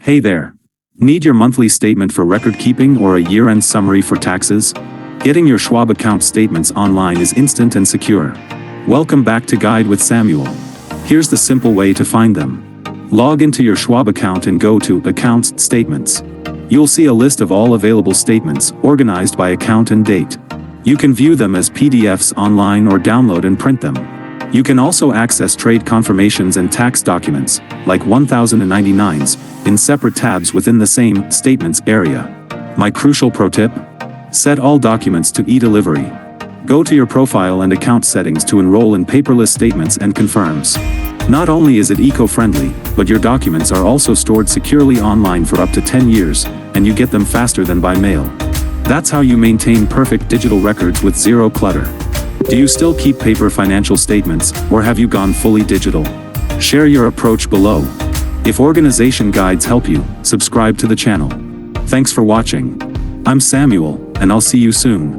Hey there. Need your monthly statement for record keeping or a year-end summary for taxes? Getting your Schwab account statements online is instant and secure. Welcome back to Guide with Samuel. Here's the simple way to find them. Log into your Schwab account and go to Accounts Statements. You'll see a list of all available statements, organized by account and date. You can view them as PDFs online or download and print them. You can also access trade confirmations and tax documents, like 1099s, in separate tabs within the same Statements area. My crucial pro tip? Set all documents to e-delivery. Go to your profile and account settings to enroll in paperless statements and confirms. Not only is it eco-friendly, but your documents are also stored securely online for up to 10 years, and you get them faster than by mail. That's how you maintain perfect digital records with zero clutter. Do you still keep paper financial statements, or have you gone fully digital? Share your approach below. If organization guides help you, subscribe to the channel. Thanks for watching. I'm Samuel, and I'll see you soon.